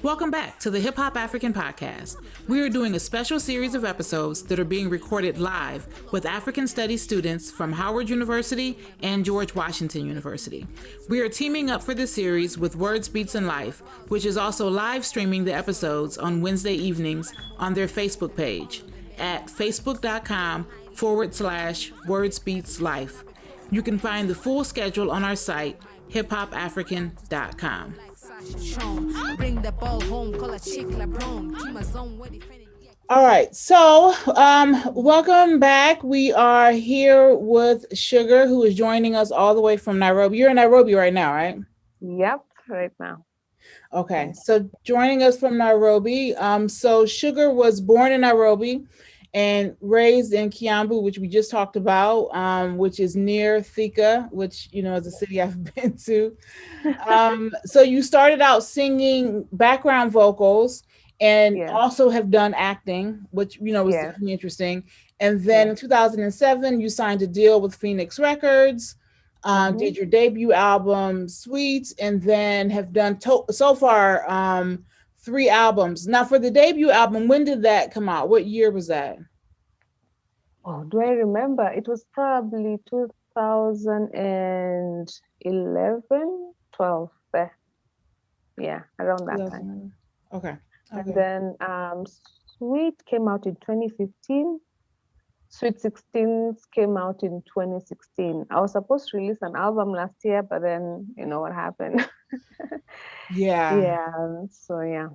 Welcome back to the Hip Hop African Podcast. We are doing a special series of episodes that are being recorded live with African Studies students from Howard University and George Washington University. We are teaming up for this series with Words, Beats, and Life, which is also live streaming the episodes on Wednesday evenings on their Facebook page at facebook.com/Words, Beats, Life. You can find the full schedule on our site, hiphopafrican.com. All right, so welcome back. We are here with Sugar, who is joining us all the way from Nairobi. You're in Nairobi right now, right? Yep, right now. Okay, so joining us from Nairobi. So Sugar was born in Nairobi and raised in Kiambu, which we just talked about, which is near Thika, which, you know, is a city I've been to. So you started out singing background vocals and also have done acting, which, you know, was definitely interesting. And then in 2007, you signed a deal with Phoenix Records, did your debut album, Sweet, and then have done so far 3 albums. Now, for the debut album, when did that come out? What year was that? Oh, do I remember? It was probably 2011, 12. Yeah, around that time. Okay. And then Sweet came out in 2015. Sweet 16 came out in 2016. I was supposed to release an album last year, but then you know what happened. So yeah.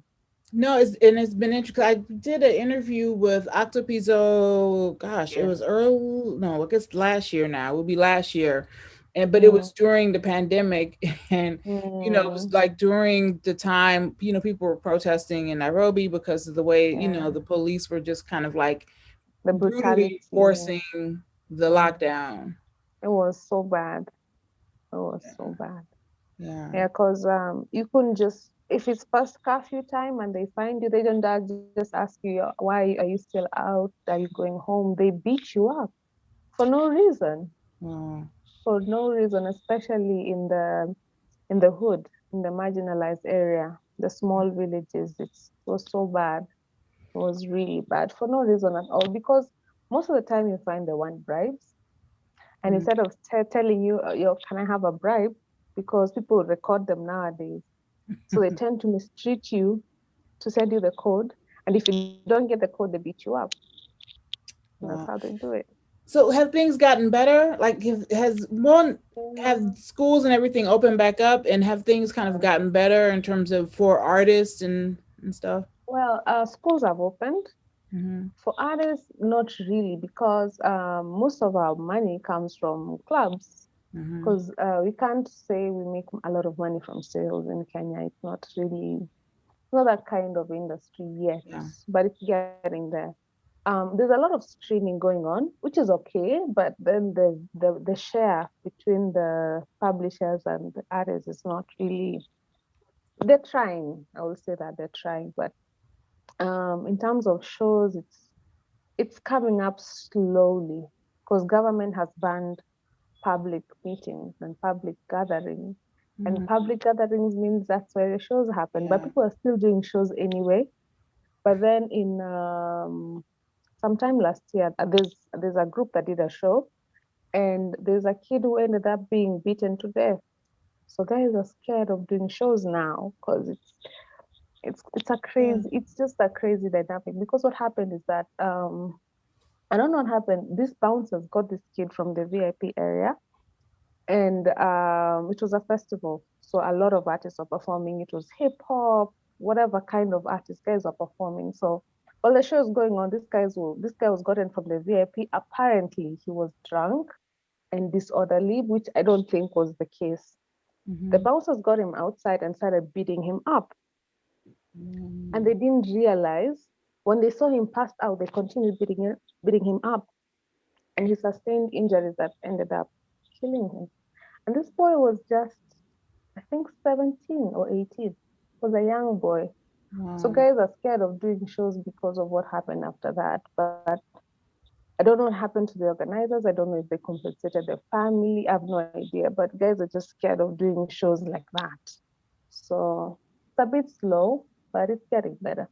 No, it's been interesting. I did an interview with Octopizzo. Gosh, it was I guess last year now. It would be last year. But it was during the pandemic, and you know, it was like during the time, you know, people were protesting in Nairobi because of the way, you know, the police were just kind of like the brutality forcing the lockdown. It was so bad. It was so bad. Yeah, because you couldn't just, if it's past curfew time and they find you, they don't just ask you, why are you still out? Are you going home? They beat you up for no reason. For no reason, especially in the hood, in the marginalized area, the small villages. It was so bad. It was really bad for no reason at all, because most of the time you find they want bribes. And instead of telling you, can I have a bribe? Because people record them nowadays. So they tend to mistreat you to send you the code. And if you don't get the code, they beat you up. That's how they do it. So have things gotten better? Like have schools and everything opened back up, and have things kind of gotten better in terms of for artists and stuff? Well, schools have opened. For artists, not really, because most of our money comes from clubs. Because we can't say we make a lot of money from sales in Kenya. It's not that kind of industry yet, but it's getting there. There's a lot of streaming going on, which is okay, but then the share between the publishers and the artists is not really. They're trying. I will say that they're trying, but in terms of shows, it's coming up slowly, because government has banned public meetings and public gatherings. And public gatherings means that's where the shows happen. But people are still doing shows anyway. But then in sometime last year, there's a group that did a show, and there's a kid who ended up being beaten to death. So guys are scared of doing shows now, because it's just a crazy dynamic. Because what happened is that I don't know what happened. These bouncers got this kid from the VIP area, and it was a festival. So a lot of artists are performing. It was hip hop, whatever kind of artists guys are performing. So while the show is going on, this guy was gotten from the VIP. Apparently, he was drunk and disorderly, which I don't think was the case. The bouncers got him outside and started beating him up. And they didn't realize, when they saw him passed out, they continued beating him up. And he sustained injuries that ended up killing him. And this boy was just, I think, 17 or 18. Was a young boy. So guys are scared of doing shows because of what happened after that. But I don't know what happened to the organizers. I don't know if they compensated the family. I have no idea. But guys are just scared of doing shows like that. So it's a bit slow, but it's getting better.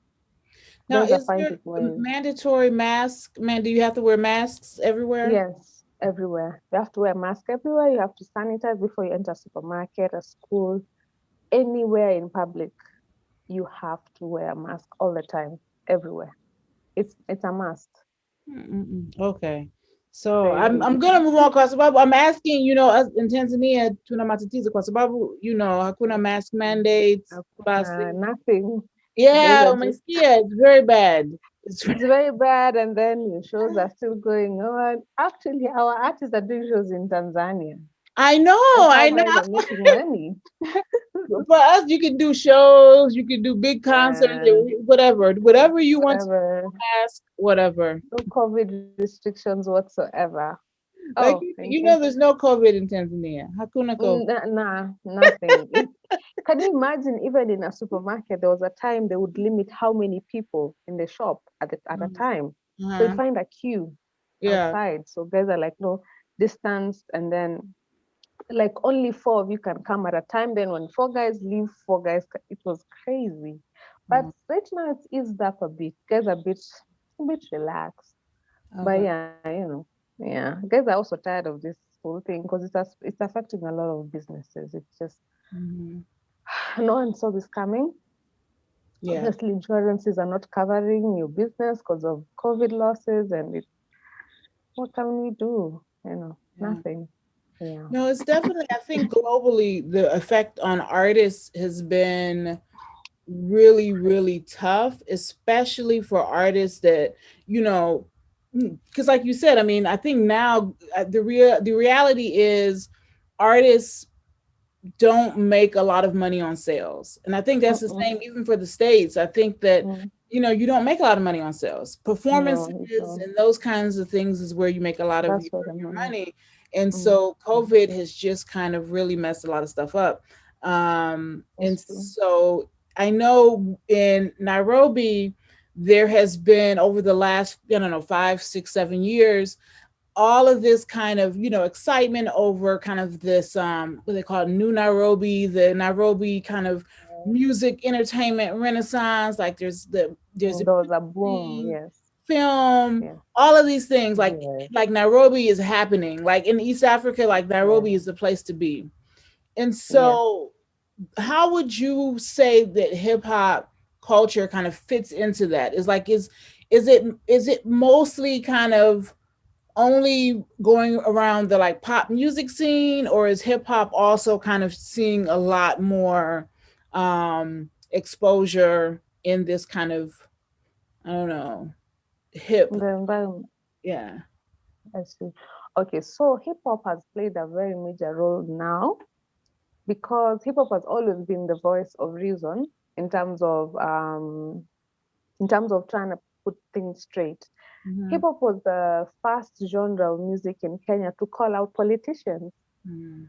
Now, Guys are is there finding a ways. mandatory mask? Man, do you have to wear masks everywhere? Yes, everywhere. You have to wear a mask everywhere. You have to sanitize before you enter a supermarket, a school, anywhere in public. You have to wear a mask all the time, everywhere. It's a must. Okay. So I'm Crazy. I'm gonna move on kwa sababu I'm asking, us in Tanzania tuna matatizo kwa sababu, hakuna mask mandates. Basi. Nothing. Guys Yeah, are just umesikia, it's very bad. It's it's very bad, and then your shows are still going on. Actually, our artists are doing shows in Tanzania. I know, That's how I know. guys are making money. For us, you can do shows, you can do big concerts, Yeah, whatever you want to whatever. ask, whatever. No COVID restrictions whatsoever. Like, Oh, in Tanzania. there's no COVID in Tanzania. Hakuna COVID. Nah, nothing. Can you imagine, even in a supermarket, there was a time they would limit how many people in the shop at a time. So you'd Uh-huh. find a queue Yeah. outside. So guys are like, no, distance, and then like only four of you can come at a time. Then when four guys leave, four guys, it was crazy. But Mm. right now it's eased up a bit. Guys are a bit relaxed. But Okay. yeah, yeah. Guys are also tired of this whole thing because it's affecting a lot of businesses. It's just Mhm. no one saw this coming. Yeah. Obviously, insurances are not covering your business because of COVID losses, and what can we do? Yeah. Nothing. Yeah. No, it's definitely, I think globally, the effect on artists has been really, really tough, especially for artists that, because like you said, I mean, I think now the reality is artists don't make a lot of money on sales. And I think that's the Mm-mm. same even for the States. I think that, Mm. you don't make a lot of money on sales. No, Performances you don't. and those kinds of things is where you make a lot of That's where the your money. money. And Mm. so COVID has just kind of really messed a lot of stuff up. And That's true. so I know in Nairobi, there has been over the last, I don't know, 5, 6, 7 years, all of this kind of excitement over kind of this what they call new Nairobi, the Nairobi kind of music entertainment renaissance. Like there's a There was a boom. scene, Yes. film, Yes. all of these things, Yes. like Nairobi is happening, like in East Africa, like Yes. Nairobi is the place to be. And Yes. so how would you say that hip hop culture kind of fits into that? Is it mostly kind of only going around the like pop music scene, or is hip hop also kind of seeing a lot more exposure in this kind of, I don't know, hip? The environment. Yeah. I see. Okay, so hip hop has played a very major role now because hip hop has always been the voice of reason in terms of trying to put things straight. Hip Mm-hmm. hop was the first genre of music in Kenya to call out politicians.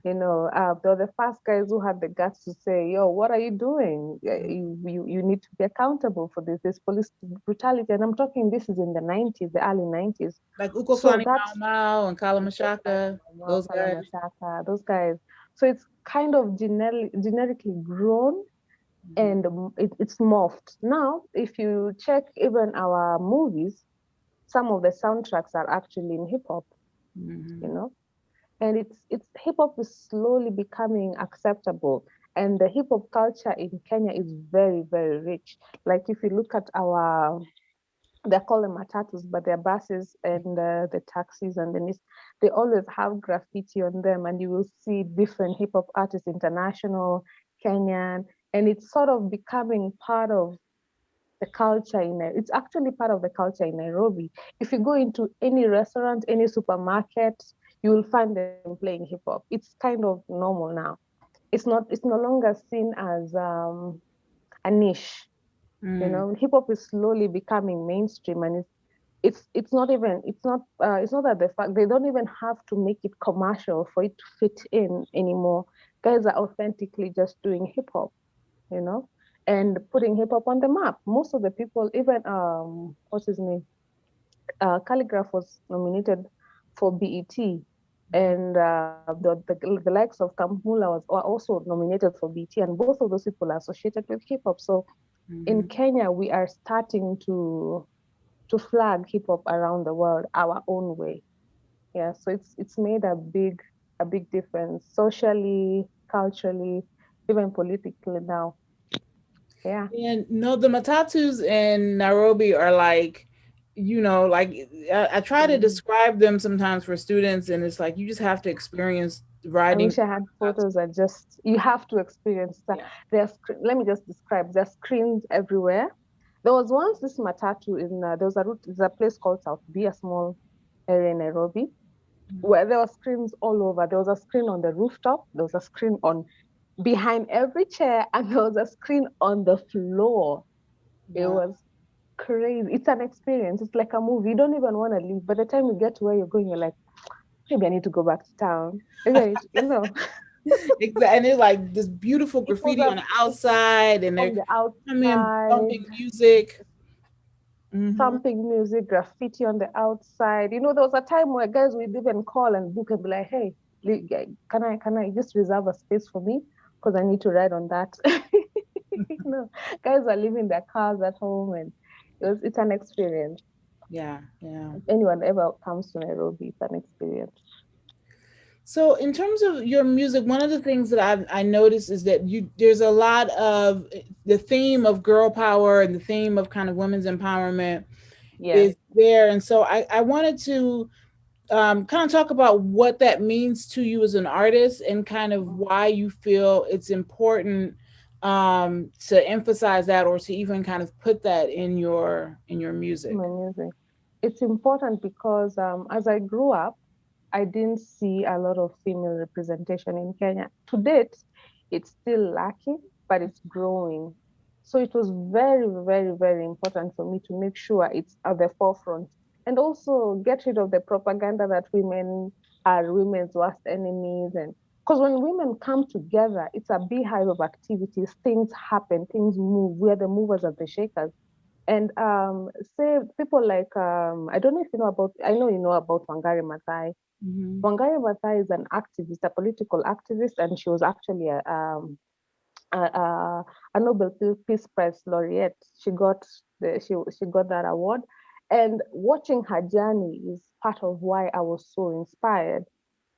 They're the first guys who had the guts to say, "Yo, what are you doing? You need to be accountable for this police brutality." And I'm talking, this is in the 90s, the early 90s. Like Uko So Flani Mau that's Mau and Kalamashaka, those guys. those guys. So it's kind of generically grown, and it's morphed. Now, if you check even our movies, some of the soundtracks are actually in hip hop, you Mm-hmm. know, and it's hip hop is slowly becoming acceptable. And the hip hop culture in Kenya is very, very rich. Like if you look at they call them matatus, but they're buses and the taxis underneath. They always have graffiti on them, and you will see different hip hop artists, international, Kenyan, and it's sort of becoming part of the culture it's actually part of the culture in Nairobi. If you go into any restaurant, any supermarket, you will find them playing hip hop. It's kind of normal now. It's no longer seen as a niche. Mm-hmm. Hip hop is slowly becoming mainstream, and it's not that the fact they don't even have to make it commercial for it to fit in anymore. Guys are authentically just doing hip hop, you know, and putting hip hop on the map. Most of the people, even what's his name? Calligraph was nominated for BET, and the likes of Kamhula were also nominated for BET, and both of those people are associated with hip hop. So in Mhm. Kenya, we are starting to flag hip hop around the world our own way. Yeah, so it's made a big difference socially, culturally, even politically now. Yeah, And no, the matatus in Nairobi are like, like I try to mm. describe them sometimes for students, and it's like you just have to experience I riding. wish I had photos. I just you have to experience that. Yeah. Let me just describe. There's screens everywhere. There was once this matatu in there was a route. There's a place called South B, a small area in Nairobi, where there were screens all over. There was a screen on the rooftop. There was a screen on behind every chair, and there was a screen on the floor. It Wow. was crazy. It's an experience. It's like a movie. You don't even want to leave. By the time you get to where you're going, you're like, maybe I need to go back to town. Maybe I need to, Exactly. And it's like this beautiful it was graffiti on the outside, and they're on the coming in outside, bumping music. Hmm. thumping music, graffiti on the outside. There was a time where guys would even call and book and be like, "Hey, can I just reserve a space for me because I need to ride on that." Guys are leaving their cars at home, and it's an experience. Yeah, yeah. If anyone ever comes to Nairobi, it's an experience. So in terms of your music, one of the things that I noticed is that there's a lot of the theme of girl power and the theme of kind of women's empowerment Yeah, is there. And so I wanted to kind of talk about what that means to you as an artist and kind of why you feel it's important to emphasize that or to even kind of put that in your music. my music. It's important because as I grew up, I didn't see a lot of female representation in Kenya. To date, it's still lacking, but it's growing. So it was very, very, very important for me to make sure it's at the forefront and also get rid of the propaganda that women are women's worst enemies. And because when women come together, it's a beehive of activities, things happen, things move. We are the movers and the shakers. And say people like I don't know if you know about I know you know about Wangari Maathai. Hmm. Wangari Maathai is an activist, a political activist, and she was actually a, a, a Nobel Peace Prize laureate. She got that award, and watching her journey is part of why I was so inspired.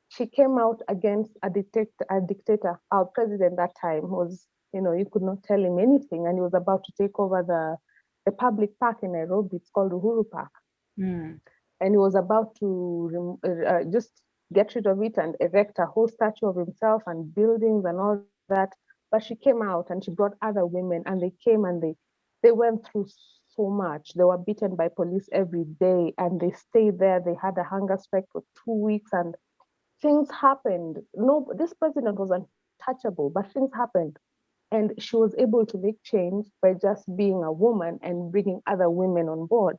She came out against a dictator. Our president that time was, you could not tell him anything, and he was about to take over the public park in Nairobi. It's called Uhuru Park, Mm. and he was about to just get rid of it and erect a whole statue of himself and buildings and all that. But she came out and she brought other women, and they came and they went through so much. They were beaten by police every day, and they stayed there. They had a hunger strike for 2 weeks, and things happened. No, this president was untouchable, but things happened. And she was able to make change by just being a woman and bringing other women on board.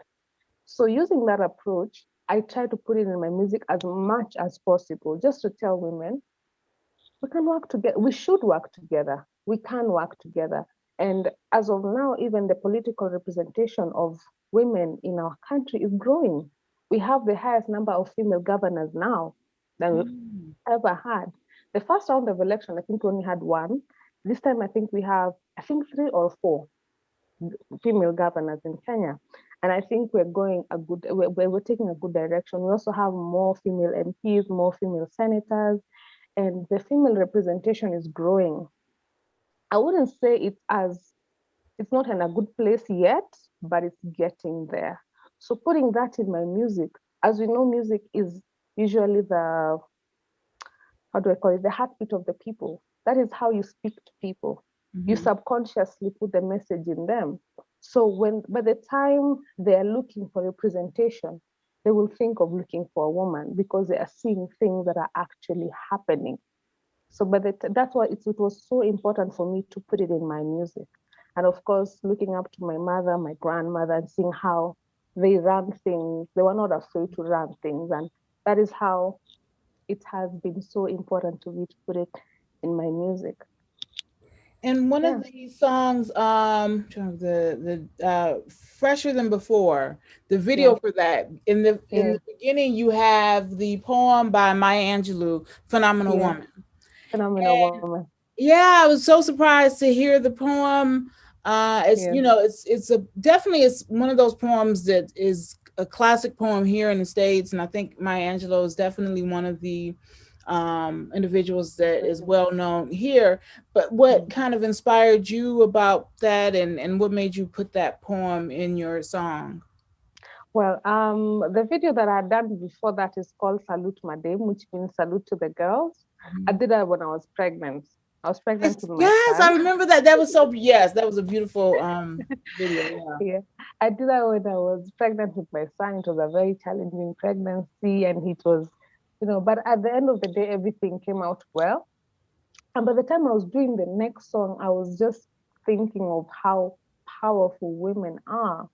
So using that approach, I try to put it in my music as much as possible, just to tell women we can work together. We should work together. We can work together. And as of now, even the political representation of women in our country is growing. We have the highest number of female governors now than we've Mm. ever had. The first round of election, I think we only had one. This time, I think we have, I think, three or four female governors in Kenya. And I think we're taking a good direction. We also have more female MPs, more female senators, and the female representation is growing. I wouldn't say it's not in a good place yet, but it's getting there. So putting that in my music, as we know, music is usually the how do I call it, the heartbeat of the people. That is how you speak to people. You Hmm. subconsciously put the message in them. So when by the time they are looking for representation, they will think of looking for a woman because they are seeing things that are actually happening. So that's why it was so important for me to put it in my music. And of course, looking up to my mother, my grandmother, and seeing how they ran things, they were not afraid to run things. And that is how it has been so important to me to put it in my music. And one Yeah, of these songs, Fresher Than Before, the video yeah, for that, in the yeah, beginning, you have the poem by Maya Angelou, Phenomenal yeah. Woman. Phenomenal woman. Yeah, I was so surprised to hear the poem. It's Yeah. it's a definitely it's one of those poems that is a classic poem here in the States, and I think Maya Angelou is definitely one of the individuals that is well known here. But what Mhm. kind of inspired you about that, and what made you put that poem in your song? Well, the video that I had done before that is called Salute Madame, which means salute to the girls. I Mhm. did that when I was pregnant. I was pregnant Yes, with my yes, I son. remember that. That was so yes, that was a beautiful video. Yeah. Yeah, I did that when I was pregnant with my son. It was a very challenging pregnancy, and it was, but at the end of the day, everything came out well. And by the time I was doing the next song, I was just thinking of how powerful women are.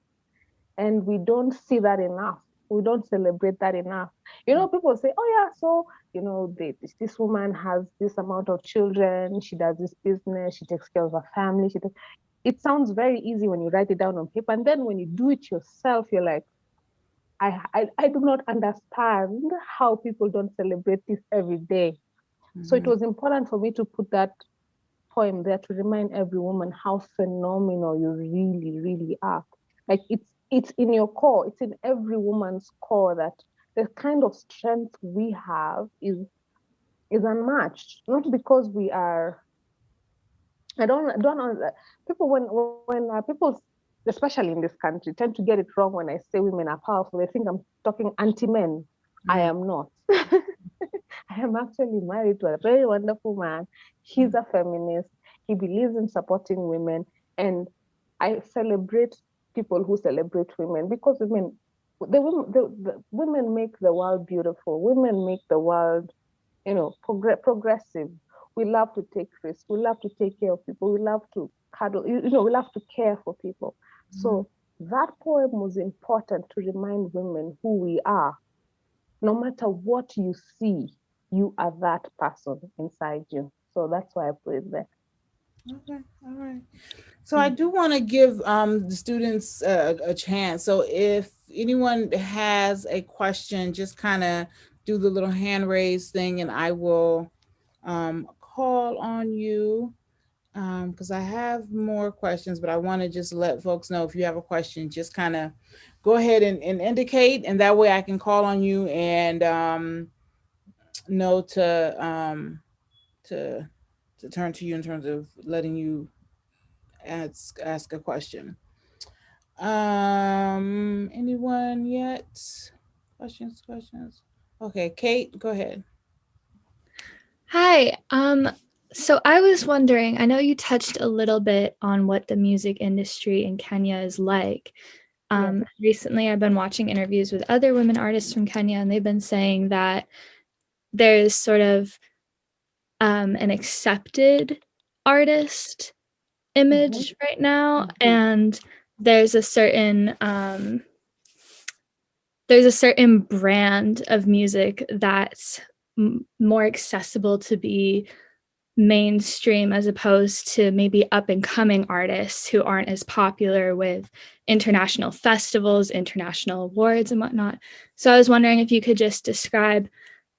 And we don't see that enough. We don't celebrate that enough. People say, oh yeah, so this woman has this amount of children, she does this business, she takes care of her family. It sounds very easy when you write it down on paper, and then when you do it yourself, you're like, I do not understand how people don't celebrate this every day. So it Mhm. was important for me to put that poem there to remind every woman how phenomenal you really, really are. Like it's in your core, it's in every woman's core that the kind of strength we have is unmatched. Not because we are. I don't know. People when people, especially in this country, tend to get it wrong when I say women are powerful. They think I'm talking anti-men. I Mm, am not. I am actually married to a very wonderful man. He's a feminist. He believes in supporting women. And I celebrate people who celebrate women because the women make the world beautiful. Women make the world, progressive. We love to take risks. We love to take care of people. We love to cuddle. We love to care for people. mhm. So that poem was important to remind women who we are. No matter what you see, you are that person inside you. So that's why I put it there. Okay, all right. So I do want to give the students a chance. So if anyone has a question, just kind of do the little hand raise thing, and I will call on you because I have more questions, but I want to just let folks know if you have a question, just kind of go ahead and indicate, and that way I can call on you and know to to turn to you in terms of letting you ask a question. Anyone yet? Questions. Okay, Kate, go ahead. Hi. So I was wondering, I know you touched a little bit on what the music industry in Kenya is like. Yes. Recently, I've been watching interviews with other women artists from Kenya, and they've been saying that there's sort of an accepted artist Mm-hmm. image right now, and there's a certain um, there's a certain brand of music that's more accessible to be mainstream as opposed to maybe up and coming artists who aren't as popular with international festivals, international awards, and whatnot. So I was wondering if you could just describe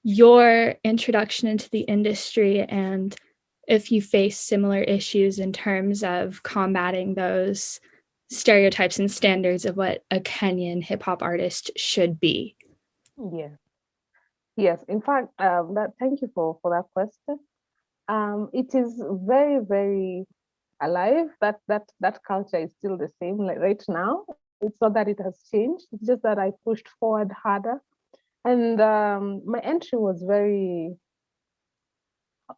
your introduction into the industry and if you face similar issues in terms of combating those stereotypes and standards of what a Kenyan hip hop artist should be. Yes. Yes. In fact, that thank you for that question. It is very, very alive. That culture is still the same, like right now. It's not that it has changed. It's just that I pushed forward harder. And my entry was very,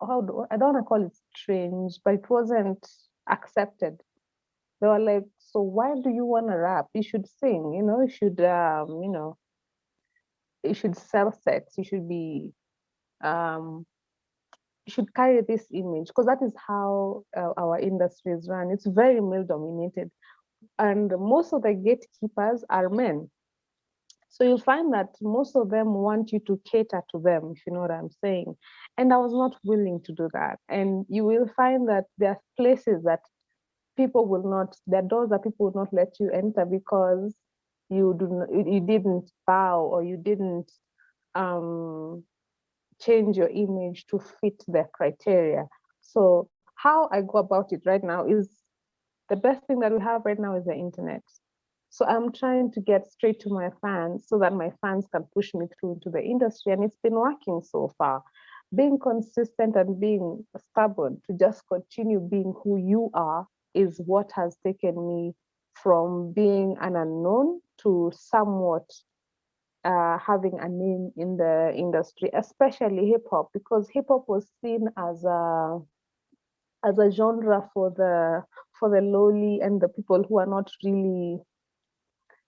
I don't want to call it strange, but it wasn't accepted. They were like, so why do you want to rap? You should sing, you should sell sex. Um, you should carry this image because that is how our industry is run. It's very male dominated, and most of the gatekeepers are men. So you'll find that most of them want you to cater to them, if you know what I'm saying. And I was not willing to do that. And you will find that there are places that people will not, there are doors that people will not let you enter because you didn't bow, or you didn't um, change your image to fit their criteria. So how I go about it right now is, the best thing that we have right now is the internet. So I'm trying to get straight to my fans so that my fans can push me through into the industry. And it's been working so far. Being consistent and being stubborn to just continue being who you are is what has taken me from being an unknown to somewhat having a name in the industry, especially hip hop, because hip hop was seen as a genre for the lowly and the people who are not really,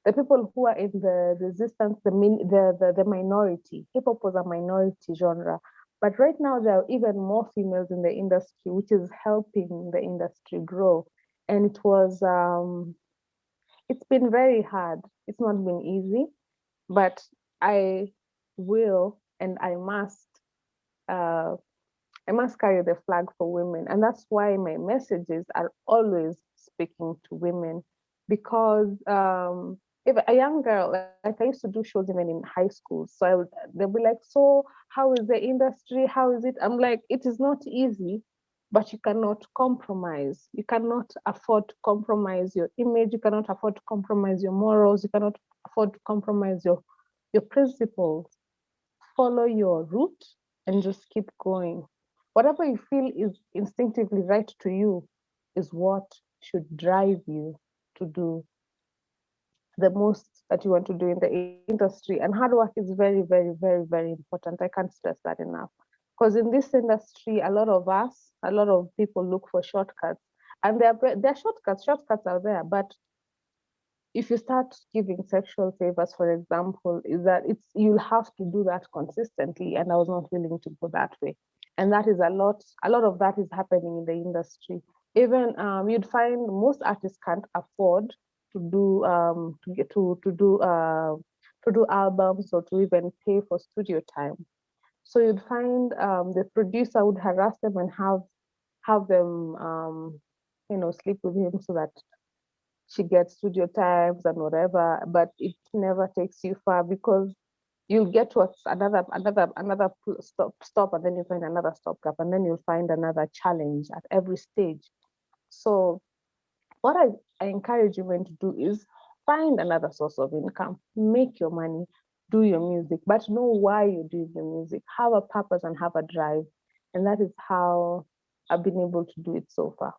the people who are in the resistance, the minority. Hip hop was a minority genre. But right now there are even more females in the industry, which is helping the industry grow. And it's been very hard. It's not been easy, but I will and uh, I must carry the flag for women. And that's why my messages are always speaking to women, because if a young girl, like I used to do shows even in high school, so they'll be like, so how is the industry? How is it? I'm like, it is not easy, but you cannot compromise. You cannot afford to compromise your image. You cannot afford to compromise your morals. You cannot afford to compromise your principles. Follow your route and just keep going. Whatever you feel is instinctively right to you is what should drive you to do the most that you want to do in the industry. And hard work is very, very, very, very important. I can't stress that enough. Because in this industry, a lot of people look for shortcuts. And there are shortcuts are there, but if you start giving sexual favors, for example, is that you'll have to do that consistently. And I was not willing to go that way. And that is a lot of that is happening in the industry. Even you'd find most artists can't afford to do to do albums or to even pay for studio time. So you'd find the producer would harass them and have them sleep with him so that she gets studio times and whatever, but it never takes you far, because you'll get to another stop, and then you find another stop gap, and then you'll find another challenge at every stage. So what I encourage women to do is find another source of income, make your money, do your music, but know why you're doing the music, have a purpose and have a drive. And that is how I've been able to do it so far.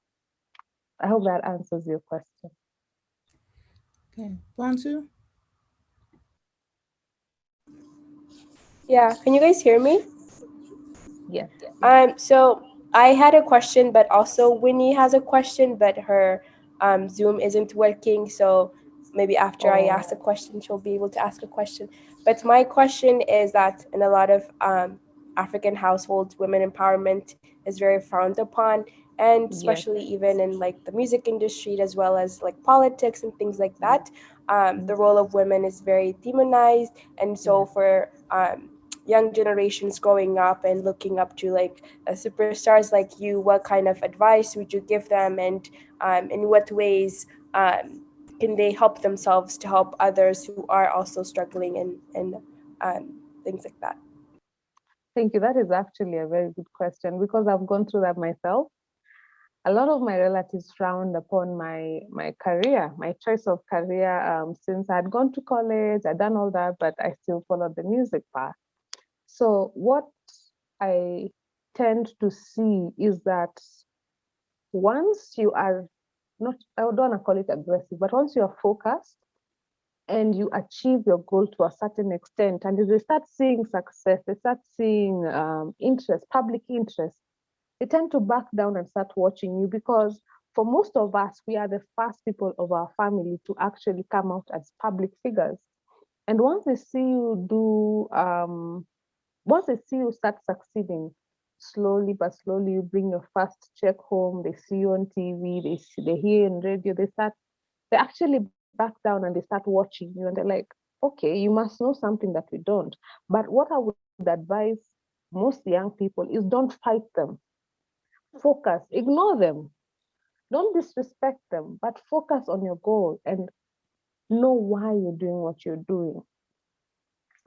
I hope that answers your question. Okay, Bonsu. Yeah, can you guys hear me? Yes. So I had a question, but also Winnie has a question, but her Zoom isn't working. So maybe after I ask a question, she'll be able to ask a question. But my question is that in a lot of African households, women empowerment is very frowned upon, and especially even in like the music industry as well as like politics and things like that. The role of women is very demonized, and so for young generations growing up and looking up to like superstars like you, what kind of advice would you give them, and in what ways can they help themselves to help others who are also struggling, and things like that? Thank you. That is actually a very good question, because I've gone through that myself. A lot of my relatives frowned upon my career, my choice of career. Since I'd gone to college, I'd done all that, but I still followed the music path. So what I tend to see is that once you are not, I don't want to call it aggressive, but once you are focused and you achieve your goal to a certain extent, and if they start seeing success, they start seeing interest, public interest, they tend to back down and start watching you, because for most of us, we are the first people of our family to actually come out as public figures. And once they see you once they see you start succeeding, slowly but slowly, you bring your first check home, they see you on TV, they hear you on radio, they actually back down and they start watching you, and they're like, okay, you must know something that we don't. But what I would advise most young people is don't fight them. Focus, ignore them. Don't disrespect them, but focus on your goal and know why you're doing what you're doing.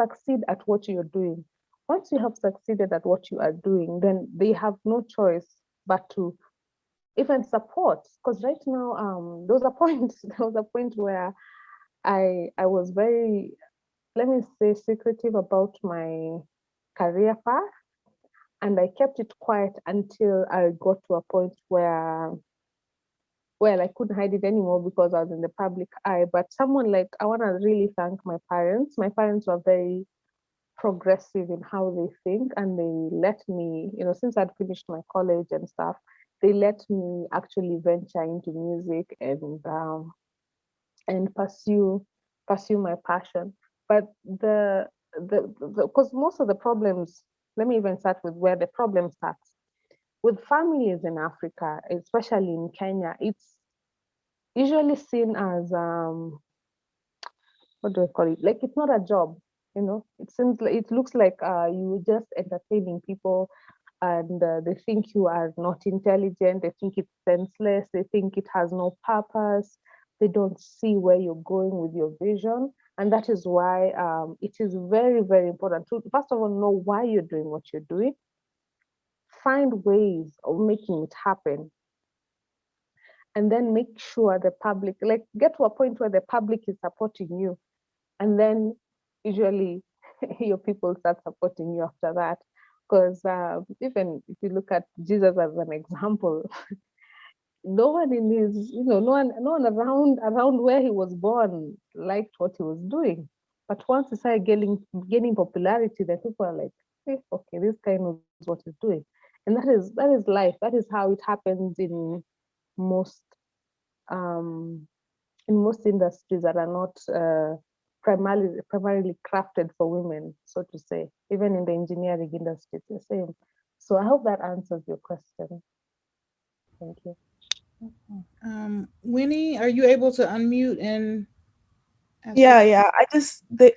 Succeed at what you're doing. Once you have succeeded at what you are doing, then they have no choice but to even support. Because right now, there was a point, there was a point where I was very, let me say, secretive about my career path, and I kept it quiet until I got to a point where, well, I couldn't hide it anymore because I was in the public eye. But someone like, I want to really thank my parents. My parents were very progressive in how they think, and they let me, since I'd finished my college and stuff, they let me actually venture into music and pursue my passion. But the because most of the problems, let me even start with where the problem starts with families in Africa, especially in Kenya. It's usually seen as what do I call it? Like, it's not a job. It seems like, it looks like you just entertaining people, and they think you are not intelligent. They think it's senseless. They think it has no purpose. They don't see where you're going with your vision, and that is why it is very, very important to first of all know why you're doing what you're doing, find ways of making it happen, and then make sure the public, like, get to a point where the public is supporting you, and then usually your people start supporting you after that. Because even if you look at Jesus as an example, no one in his, no one around where he was born liked what he was doing. But once he started gaining popularity, then people are like, hey, okay, this guy knows what he's doing. And that is life. That is how it happens most um, in most industries that are not primarily crafted for women, so to say. Even in the engineering industry, it's the same. So I hope that answers your question. Thank you. Winnie, are you able to unmute and ask Yeah, yeah.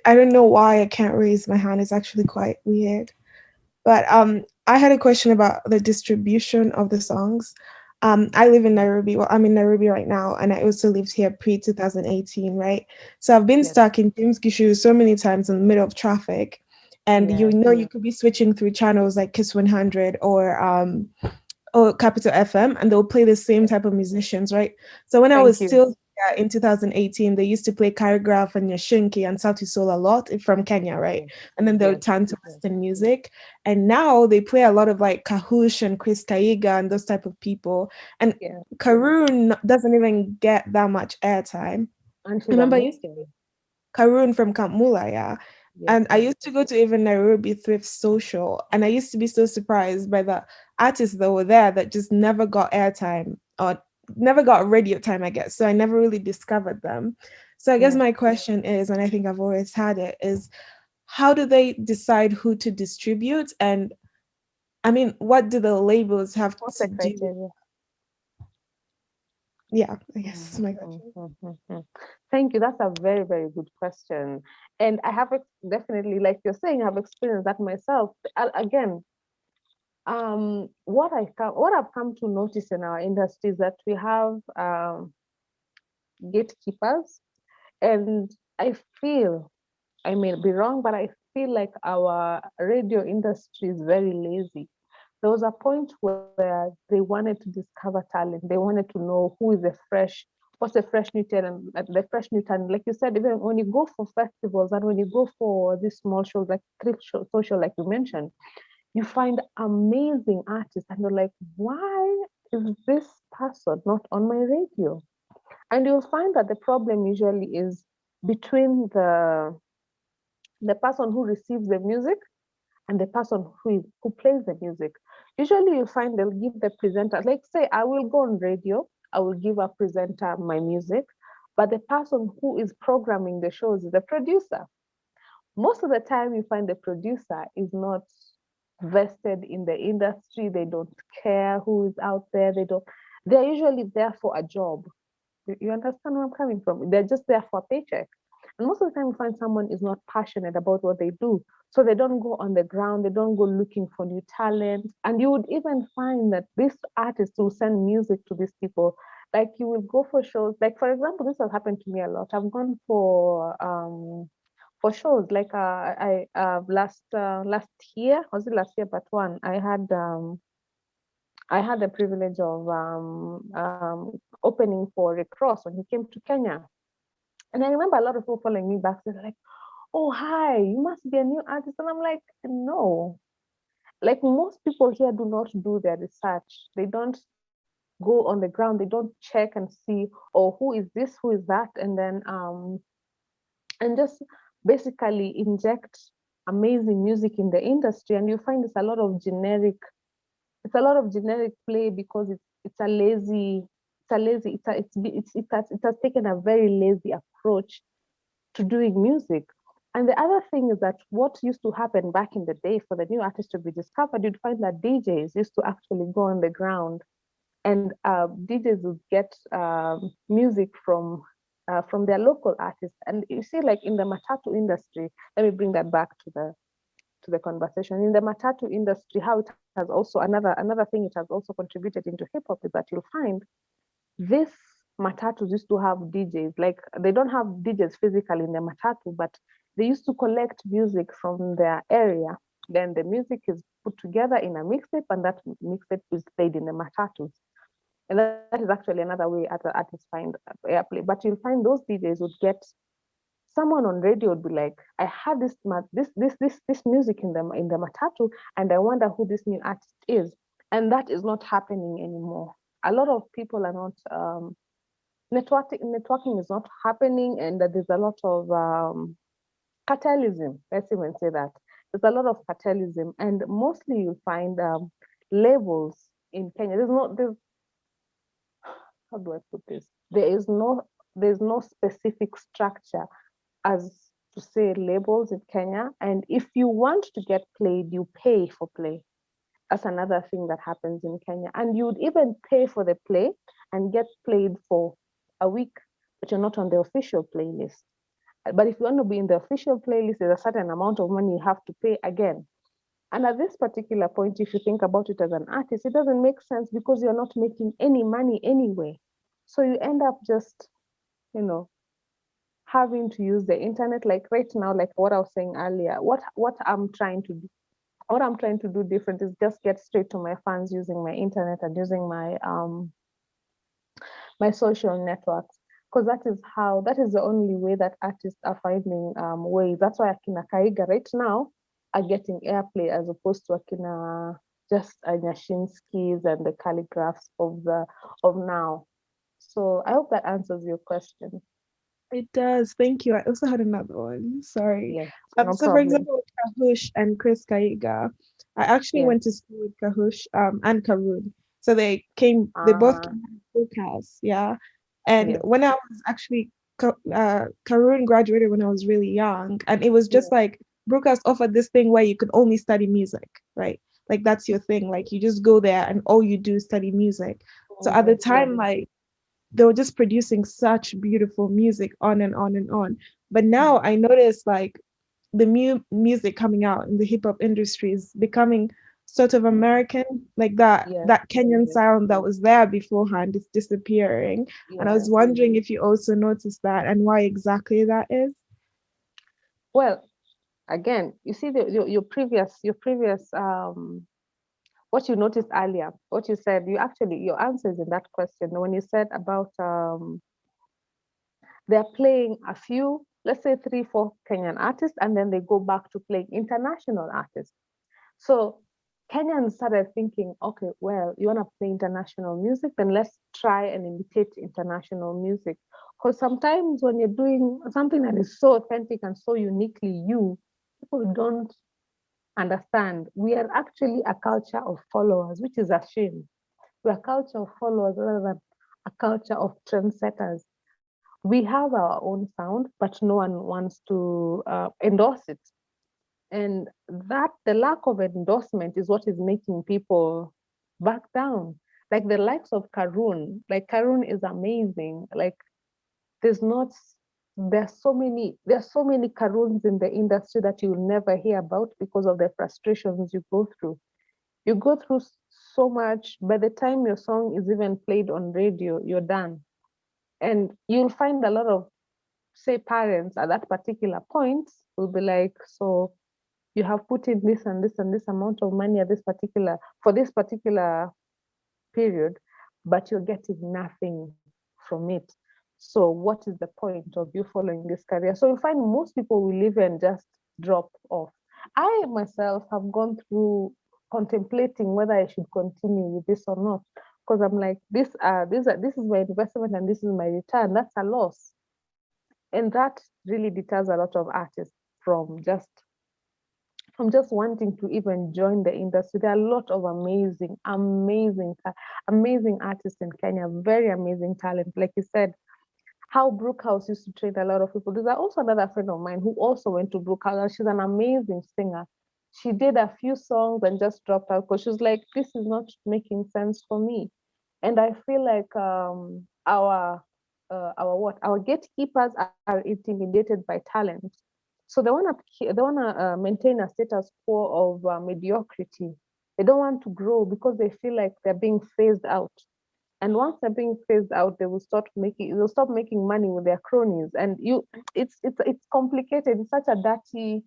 I don't know why I can't raise my hand. It's actually quite weird. But I had a question about the distribution of the songs. I live in Nairobi. Well, I'm in Nairobi right now, and I also lived here pre 2018, right? So I've been Yes. stuck in James Gishu so many times in the middle of traffic, and you could be switching through channels like Kiss 100 or Capital FM, and they'll play the same type of musicians, right? So when I was Thank you. still in 2018, they used to play Choreograph and Yashinki and Sauti Sol a lot from Kenya, right? And then they'll turn to Western music. And now they play a lot of like Kahush and Chris Kaiga and those type of people. And Karun doesn't even get that much airtime. And she's Remember, amazing. Karun from Kampmula, yeah. And I used to go to even Nairobi Thrift Social, and I used to be so surprised by the artists that were there that just never got airtime or never got radio time, I guess. So I never really discovered them. So I guess my question is, and I think I've always had it, is how do they decide who to distribute? And I mean, what do the labels have What's to the do? criteria? Yeah, I guess that's my question. Thank you. That's a very, very good question. And I have definitely, like you're saying, I've experienced that myself. Again, what I've come to notice in our industry is that we have gatekeepers, and I feel, I may be wrong, but I feel like our radio industry is very lazy. There was a point where they wanted to discover talent. They wanted to know who is what's a fresh new talent, the fresh new talent. Like you said, even when you go for festivals and when you go for these small shows like thrift social, like you mentioned, you find amazing artists, and you're like, why is this person not on my radio? And you'll find that the problem usually is between the person who receives the music and the person who plays the music. Usually you find they'll give the presenter, like say, I will go on radio, I will give a presenter my music, but the person who is programming the shows is the producer. Most of the time you find the producer is not vested in the industry. They don't care who is out there. They're usually there for a job. You understand where I'm coming from? They're just there for a paycheck. And most of the time, we find someone is not passionate about what they do. So they don't go on the ground, they don't go looking for new talent. And you would even find that these artists will send music to these people. Like you will go for shows. Like for example, this has happened to me a lot. I've gone for shows. Like I last year, was it last year? But one, I had the privilege of opening for Rick Ross when he came to Kenya. And I remember a lot of people following me back. They're like, "Oh, hi, you must be a new artist." And I'm like, "No." Like most people here do not do their research. They don't go on the ground. They don't check and see, oh, who is this, who is that, and just basically inject amazing music in the industry. And you find it's a lot of generic play because it has taken a very lazy approach to doing music. And the other thing is that what used to happen back in the day for the new artists to be discovered, you'd find that DJs used to actually go on the ground, and DJs would get music from their local artists. And you see, like in the matatu industry, let me bring that back to the conversation. In the matatu industry, how it has also another thing it has also contributed into hip hop is that you'll find this matatus used to have DJs. Like they don't have DJs physically in the matatu, but they used to collect music from their area. Then the music is put together in a mixtape, and that mixtape is played in the matatus. And that is actually another way artists find airplay. But you'll find those DJs would get someone on radio would be like, "I had this music in the matatu, and I wonder who this new artist is." And that is not happening anymore. A lot of people are not networking is not happening, and that there's a lot of cartelism. Let's even say that there's a lot of cartelism, and mostly you'll find labels in Kenya. There's how do I put this? There's no specific structure as to say labels in Kenya. And if you want to get played, you pay for play. That's another thing that happens in Kenya. And you would even pay for the play and get played for a week, but you're not on the official playlist. But if you want to be in the official playlist, there's a certain amount of money you have to pay again. And at this particular point, if you think about it as an artist, it doesn't make sense because you're not making any money anyway. So you end up just, you know, having to use the internet. Like right now, like what I was saying earlier, what I'm trying to do different is just get straight to my fans using my internet and using my social networks, because that is the only way that artists are finding ways. That's why Akina Kaiga right now are getting airplay as opposed to Akina just Nyashinskis and the calligraphs of now. So I hope that answers your question. It does. Thank you. I also had another one. Sorry. Yes, no So for problem. example, with Kahush and Chris Kaiga, I actually Yes. went to school with Kahush and Karun. So they both came from Brookhouse, yeah. And Yes. when I was actually Karun graduated when I was really young, and it was just Yes. like Brookhouse offered this thing where you could only study music, right? Like that's your thing. Like you just go there and all you do is study music. So at the time, like they were just producing such beautiful music on and on and on. But now I notice like the music coming out in the hip hop industry is becoming sort of American, like that Kenyan sound that was there beforehand is disappearing. And I was wondering if you also noticed that and why exactly that is. Well, again, you see your previous what you noticed earlier, what you said, your answers in that question when you said about they're playing a few, let's say 3, 4 Kenyan artists, and then they go back to playing international artists. So Kenyans started thinking, okay, well, you want to play international music, then let's try and imitate international music. Because sometimes when you're doing something that is so authentic and so uniquely you, people don't understand. We are actually a culture of followers, which is a shame. We're a culture of followers rather than a culture of trendsetters. We have our own sound, but no one wants to endorse it. And that the lack of endorsement is what is making people back down. Like the likes of Karun, like Karun is amazing. Like there's not there's so many Karuns in the industry that you'll never hear about because of the frustrations you go through. You go through so much. By the time your song is even played on radio, you're done. And you'll find a lot of, say, parents at that particular point will be like, so you have put in this and this and this amount of money at this particular period, but you're getting nothing from it. So what is the point of you following this career? So you find most people will leave and just drop off. I myself have gone through contemplating whether I should continue with this or not, because I'm like, this is my investment and this is my return. That's a loss, and that really deters a lot of artists from just wanting to even join the industry. There are a lot of amazing artists in Kenya, very amazing talent. Like you said, how Brookhouse used to train a lot of people. There's also another friend of mine who also went to Brookhouse. She's an amazing singer. She did a few songs and just dropped out because she was like, this is not making sense for me. And I feel like our gatekeepers are intimidated by talent. So they wanna maintain a status quo of mediocrity. They don't want to grow because they feel like they're being phased out. And once they're being phased out, they'll stop making money with their cronies. And it's complicated. It's such a dirty,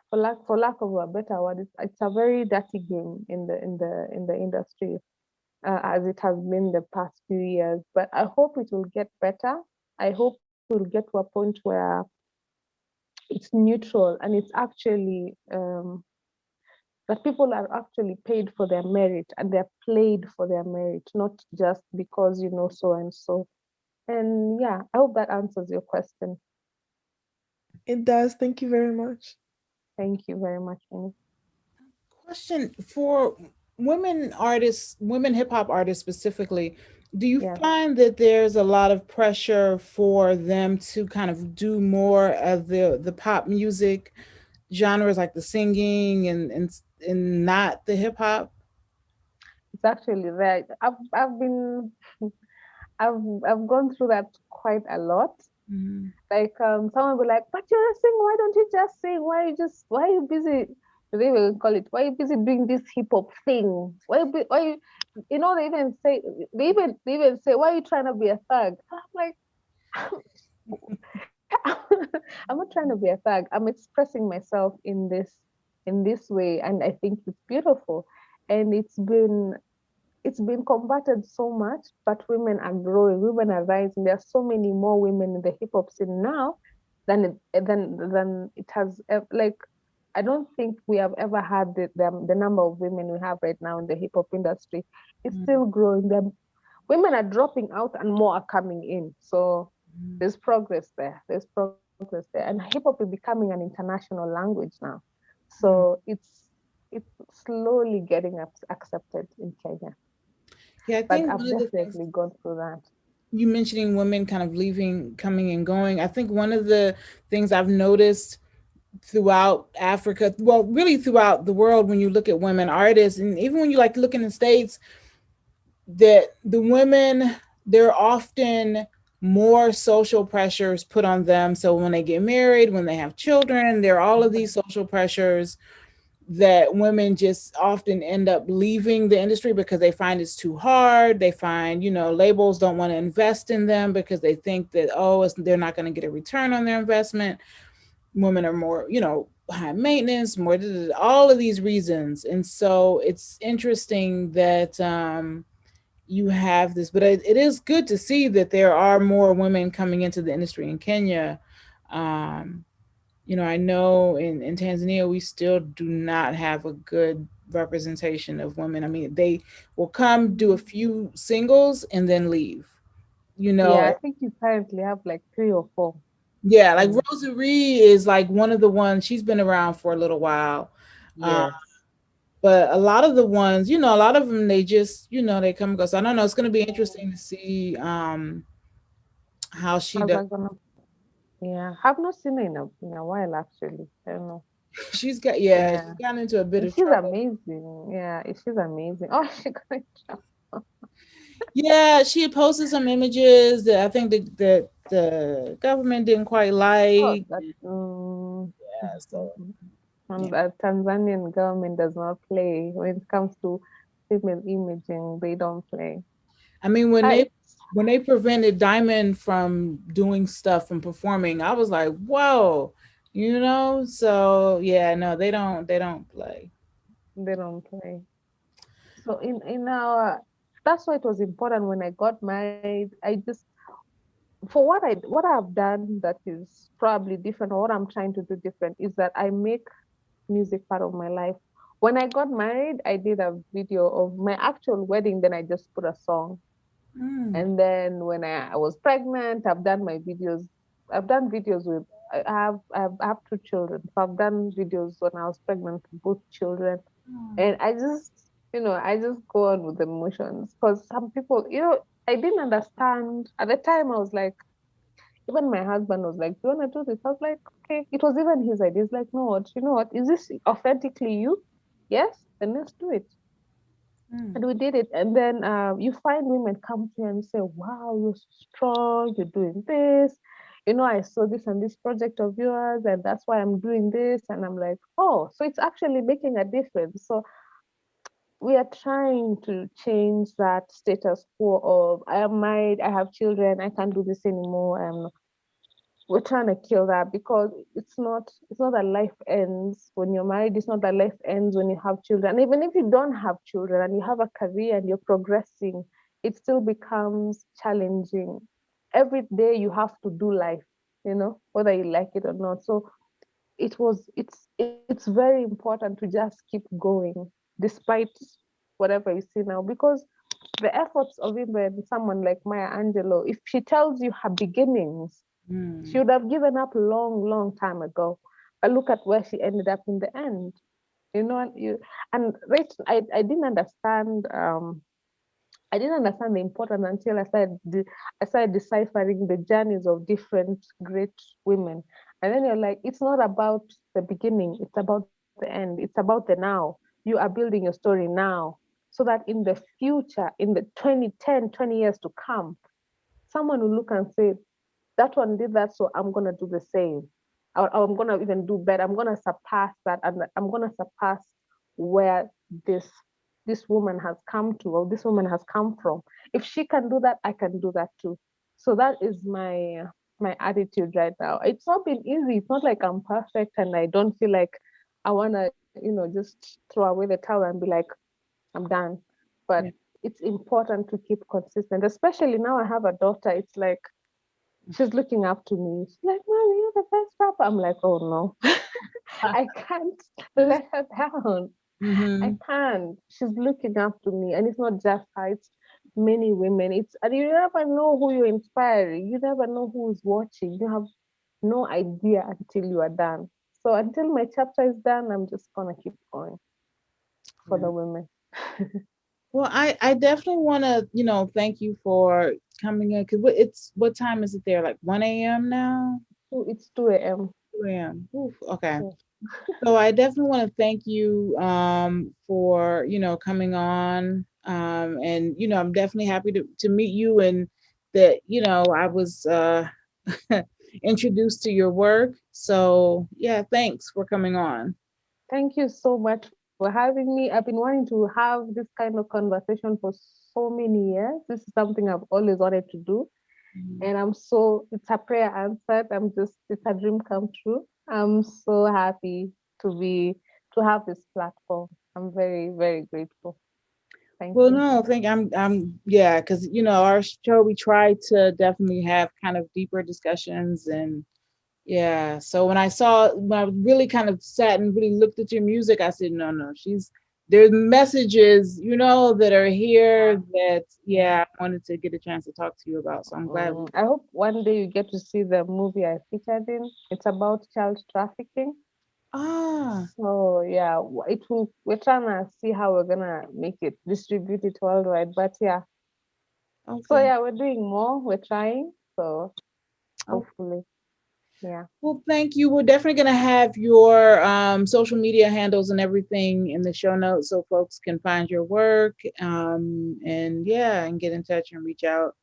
for lack of a better word, it's a very dirty game in the industry, as it has been the past few years. But I hope it will get better. I hope we'll get to a point where it's neutral and it's actually that people are actually paid for their merit and they're played for their merit, not just because you know so and so. And yeah, I hope that answers your question. It does. Thank you very much. Thank you very much, Amy. Question for women artists, women hip hop artists specifically. Do you Yes. find that there's a lot of pressure for them to kind of do more of the pop music genres, like the singing and not the hip hop? It's actually there. I've been I've gone through that quite a lot. Mm-hmm. Like someone will be like, but you're a singer, why don't you just sing? Why are you busy? They will call it, why are you busy doing this hip hop thing? Why you they even say, why are you trying to be a thug? I'm like, I'm not trying to be a thug. I'm expressing myself in this way, and I think it's beautiful. And it's been combated so much, but women are growing, women are rising. There are so many more women in the hip hop scene now than it has. Like, I don't think we have ever had the number of women we have right now in the hip hop industry. It's still growing. Women are dropping out and more are coming in. So there's progress there. And hip hop is becoming an international language now. So it's slowly getting accepted in Kenya. Yeah, I But think I've one of the things definitely gone through that. you mentioning women kind of leaving, coming and going. I think one of the things I've noticed throughout Africa, well, really throughout the world, when you look at women artists, and even when you like look in the States, that the women, there are often more social pressures put on them. So when they get married, when they have children, there are all of these social pressures that women just often end up leaving the industry because they find it's too hard. They find, labels don't want to invest in them because they think that, they're not going to get a return on their investment. Women are more, high maintenance, more, all of these reasons. And so it's interesting that you have this, but it is good to see that there are more women coming into the industry in Kenya. I know in Tanzania, we still do not have a good representation of women. I mean, they will come do a few singles and then leave, Yeah, I think you currently have like 3 or 4. Yeah, like Rosary is like one of the ones, she's been around for a little while. Yes. But a lot of the ones, a lot of them, they just, they come and go. So I don't know. It's going to be interesting to see how she How's does. that gonna? Yeah, have not seen her in a while actually. I don't know. She's got, Yeah, she's gotten into a bit and of she's trouble. amazing. Yeah, she's amazing. Oh, she got in trouble. Yeah, she had posted some images that I think that the government didn't quite Oh, like. that Yeah, so and yeah. the Tanzanian government does not play when it comes to female imaging. They don't play. I mean, It's when they prevented Diamond from doing stuff and performing, I was like, whoa, you know. So yeah, no, they don't play. they don't play. So in our that's why it was important when I got married. I just for what I've done that is probably different, or what I'm trying to do different, is that I make music part of my life. When I got married, I did a video of my actual wedding, then I just put a song. Mm. And then when I was pregnant, I've done my videos. I've done videos with I have two children. So I've done videos when I was pregnant with both children. And I just I just go on with the emotions because some people, I didn't understand at the time. I was like, even my husband was like, "Do you want to do this?" I was like, "Okay." It was even his idea. He's like, "No, what? You know what? Is this authentically you? Yes, then let's do it." Mm. And we did it. And then you find women come to you and say, "Wow, you're so strong. You're doing this. I saw this and this project of yours, and that's why I'm doing this." And I'm like, "Oh, so it's actually making a difference." So we are trying to change that status quo of I am married, I have children, I can't do this anymore. We're trying to kill that because it's not that life ends when you're married. It's not that life ends when you have children. Even if you don't have children and you have a career and you're progressing, it still becomes challenging. Every day you have to do life, whether you like it or not. So it's very important to just keep going despite whatever you see now, because the efforts of even someone like Maya Angelou, if she tells you her beginnings, she Mm. would have given up long, long time ago. But look at where she ended up in the end. And Rachel, I didn't understand the importance until I started deciphering the journeys of different great women. And then you're like, it's not about the beginning, it's about the end, it's about the now. You are building your story now, so that in the future, in the 20 years to come, someone will look and say, that one did that, so I'm gonna do the same. Or I'm gonna even do better. I'm gonna surpass that, and I'm gonna surpass where this woman has come to, or this woman has come from. If she can do that, I can do that too. So that is my attitude right now. It's not been easy. It's not like I'm perfect and I don't feel like I wanna, just throw away the towel and be like, I'm done. But Yeah. it's important to keep consistent, especially now I have a daughter. It's like she's looking up to me. She's like, "Mommy, you're the best rapper." I'm like, "Oh no, I can't let her down. I Mm-hmm. can't." She's looking up to me, and it's not just her; it's many women. And you never know who you're inspiring. You never know who's watching. You have no idea until you are done. So until my chapter is done, I'm just gonna keep going for Yeah. the women. Well, I definitely want to, thank you for coming in because what time is it there? Like 1 a.m. now? So it's 2 a.m. 2 a.m. Oof, okay. Yeah. So I definitely want to thank you for, coming on. And, I'm definitely happy to meet you and that, I was introduced to your work. So yeah, thanks for coming on. Thank you so much for having me. I've been wanting to have this kind of conversation for so many years. This is something I've always wanted to do. Mhm. And it's a prayer answered. It's a dream come true. I'm so happy to have this platform. I'm very, very grateful. Thank Well, you. no, I think yeah, because our show we try to definitely have kind of deeper discussions and yeah. So when I really kind of sat and really looked at your music, I said, no, no, there's messages, that are here that yeah, I wanted to get a chance to talk to you about. So I'm glad we I hope one day you get to see the movie I featured in. It's about child trafficking. ah, So yeah, we're trying to see how we're gonna make it, distribute it worldwide. But yeah, so okay. yeah, we're doing more. We're trying. So Oh, hopefully, yeah. well, thank you. We're definitely gonna have your social media handles and everything in the show notes so folks can find your work. And yeah, and get in touch and reach out.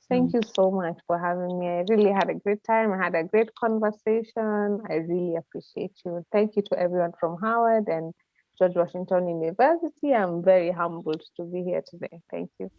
Thank you so much for having me. I really had a great time. I had a great conversation. I really appreciate you. Thank you to everyone from Howard and George Washington University. I'm very humbled to be here today. Thank you.